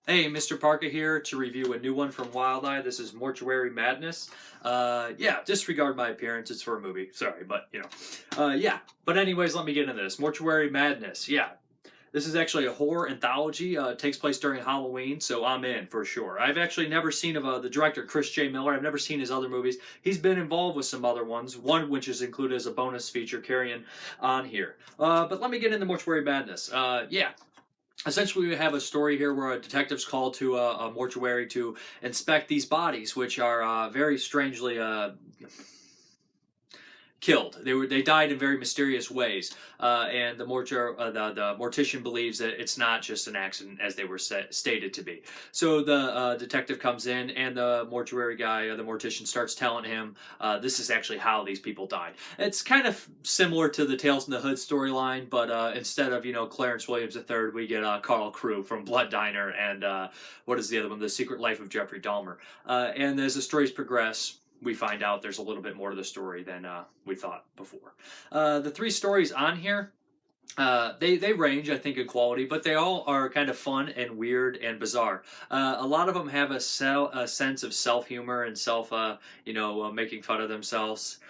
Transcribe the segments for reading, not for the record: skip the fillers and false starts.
Hey, Mrparka here to review a new one from Wild Eye. This is Mortuary Madness. Yeah, disregard my appearance. It's for a movie. Sorry, but yeah. But anyways, let me get into this. Mortuary Madness. Yeah, this is actually a horror anthology. It takes place during Halloween, so I'm in for sure. I've actually never seen of the director Chris J. Miller. I've never seen his other movies. He's been involved with some other ones. One which is included as a bonus feature carrying on here. But let me get into Mortuary Madness. Yeah. Essentially, we have a story here where a detective's called to a mortuary to inspect these bodies, which are very strangely killed. They died in very mysterious ways, and the mortician believes that it's not just an accident as they were stated to be. So the detective comes in, and the mortuary guy, the mortician, starts telling him this is actually how these people died. It's kind of similar to the Tales from the Hood storyline, but instead of Clarence Williams III, we get Carl Crew from Blood Diner, and what is the other one? The Secret Life of Jeffrey Dahmer. And as the stories progress, we find out there's a little bit more to the story than we thought before. The three stories on here, they range, I think, in quality, but they all are kind of fun and weird and bizarre. A lot of them have a sense of self-humor and making fun of themselves.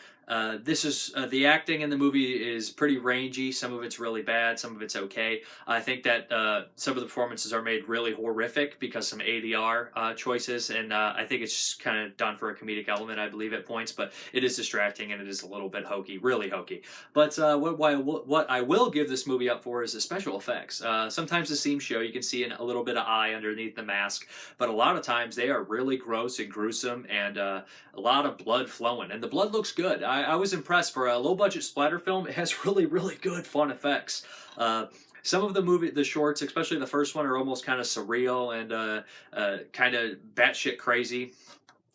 This is the acting in the movie is pretty rangy. Some of it's really bad, some of it's okay. I think that some of the performances are made really horrific because some ADR choices, and I think it's just kind of done for a comedic element, I believe, at points. But it is distracting and it is a little bit hokey, really hokey. But what I will give this movie up for is the special effects. Sometimes the seams show you can see a little bit of eye underneath the mask, but a lot of times they are really gross and gruesome, and a lot of blood flowing, and the blood looks good. I was impressed for a low-budget splatter film. It has really, really good fun effects. Some of the shorts, especially the first one, are almost kind of surreal and kind of batshit crazy.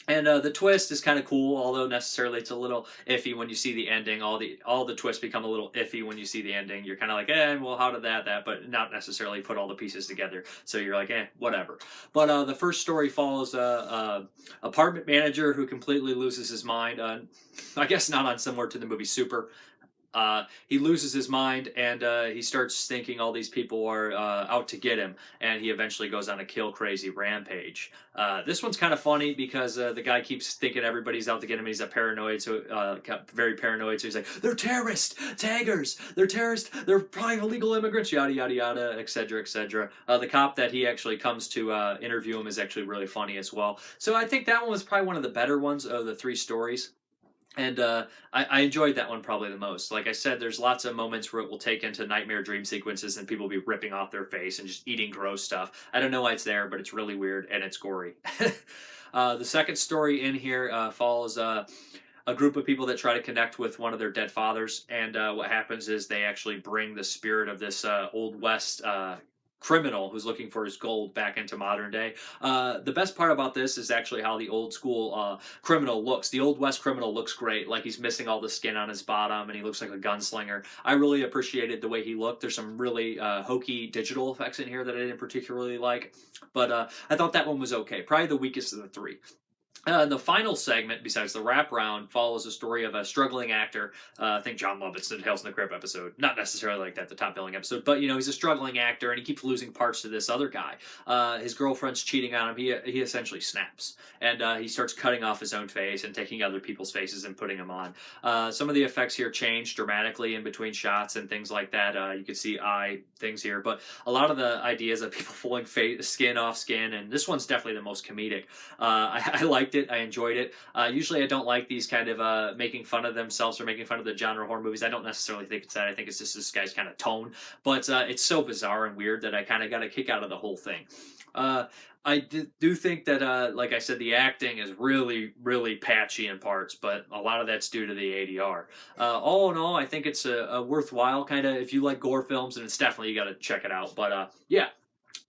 And the twist is kind of cool, although necessarily it's a little iffy when you see the ending. All the twists become a little iffy when you see the ending. You're kind of like, well, how did that, but not necessarily put all the pieces together. So you're like, whatever. But the first story follows a apartment manager who completely loses his mind. I guess not unsimilar to the movie Super. He loses his mind, and he starts thinking all these people are out to get him, and he eventually goes on a kill crazy rampage. This one's kind of funny because the guy keeps thinking everybody's out to get him. He's very paranoid. So he's like, "They're terrorists, taggers. They're terrorists. They're probably illegal immigrants. Yada yada yada, etc. etc." The cop that he actually comes to interview him is actually really funny as well. So I think that one was probably one of the better ones of the three stories. And I enjoyed that one probably the most. Like I said, there's lots of moments where it will take into nightmare dream sequences and people will be ripping off their face and just eating gross stuff. I don't know why it's there, but it's really weird and it's gory. The second story in here follows a group of people that try to connect with one of their dead fathers. And what happens is they actually bring the spirit of this Old West criminal who's looking for his gold back into modern day. The best part about this is actually how the old school criminal looks. The Old West criminal looks great, like he's missing all the skin on his bottom and he looks like a gunslinger. I really appreciated the way he looked. There's some really hokey digital effects in here that I didn't particularly like, but I thought that one was okay. Probably the weakest of the three. The final segment, besides the wraparound, follows the story of a struggling actor. I think John Lovett's the Tales from the Crypt episode. Not necessarily like that, the top billing episode, but he's a struggling actor and he keeps losing parts to this other guy. His girlfriend's cheating on him. He essentially snaps and he starts cutting off his own face and taking other people's faces and putting them on. Some of the effects here change dramatically in between shots and things like that. You can see eye things here, but a lot of the ideas of people pulling skin off skin, and this one's definitely the most comedic. I liked it. I enjoyed it. Usually I don't like these kind of making fun of themselves or making fun of the genre horror movies. I don't necessarily think it's that. I think it's just this guy's kind of tone. But it's so bizarre and weird that I kind of got a kick out of the whole thing. I do think that, like I said, the acting is really, really patchy in parts, but a lot of that's due to the ADR. All in all, I think it's a worthwhile kind of, if you like gore films, and it's definitely, you got to check it out. But yeah.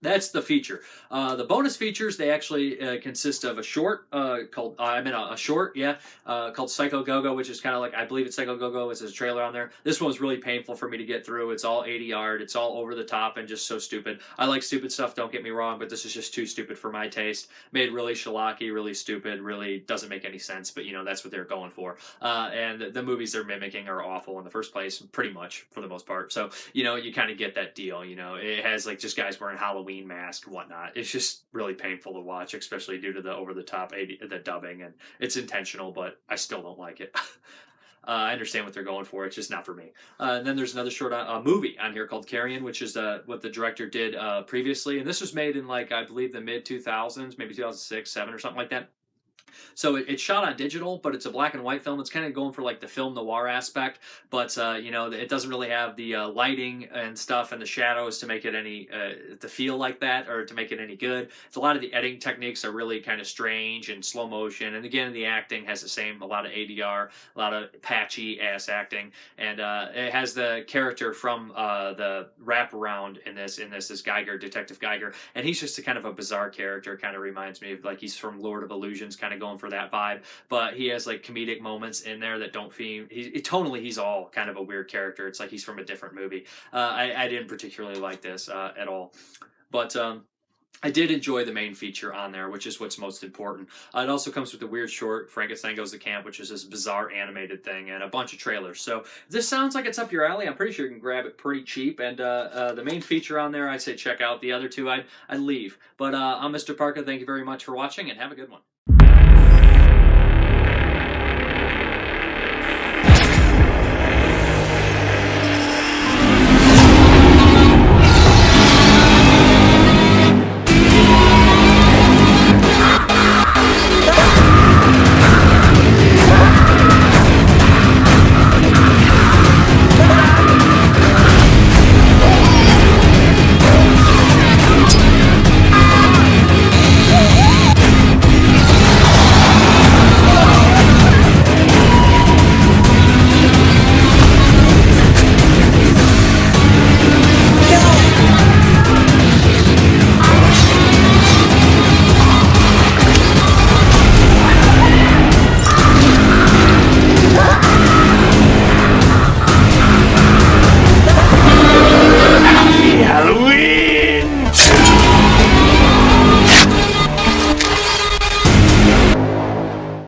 That's the feature. The bonus features, they actually consist of a short called, a short, called Psycho Go-Go, which is kind of like, I believe it's Psycho Go-Go, it's a trailer on there. This one was really painful for me to get through. It's all 80-yard, it's all over the top and just so stupid. I like stupid stuff, don't get me wrong, but this is just too stupid for my taste. Made really schlocky, really stupid, really doesn't make any sense, but that's what they're going for. And the movies they're mimicking are awful in the first place, pretty much, for the most part. So, you kind of get that deal, it has like just guys wearing Halloween Halloween mask and whatnot. It's just really painful to watch, especially due to the over-the-top the dubbing, and it's intentional, but I still don't like it. I understand what they're going for. It's just not for me. And then there's another short movie on here called Carrion, which is what the director did previously. And this was made in, like, I believe the mid 2000s, maybe 2006, 7 or something like that. So it's shot on digital, but it's a black and white film. It's kind of going for like the film noir aspect, but you know, it doesn't really have the lighting and stuff and the shadows to make it any to feel like that or to make it any good. It's a lot of the editing techniques are really kind of strange and slow motion, and again, the acting has the same, a lot of ADR, a lot of patchy ass acting, and it has the character from the wraparound in this is Geiger, Detective Geiger, and he's just a kind of a bizarre character. Kind of reminds me of, like, he's from Lord of Illusions, kind of going for that vibe, but he has like comedic moments in there that don't feel, tonally he's all kind of a weird character. It's like he's from a different movie. I didn't particularly like this at all, but I did enjoy the main feature on there, which is what's most important. It also comes with a weird short, Frankenstein Goes to Camp, which is this bizarre animated thing, and a bunch of trailers. So if this sounds like it's up your alley, I'm pretty sure you can grab it pretty cheap. And the main feature on there, I'd say check out. The other two, I'd leave. But I'm Mr. Parka. Thank you very much for watching, and have a good one.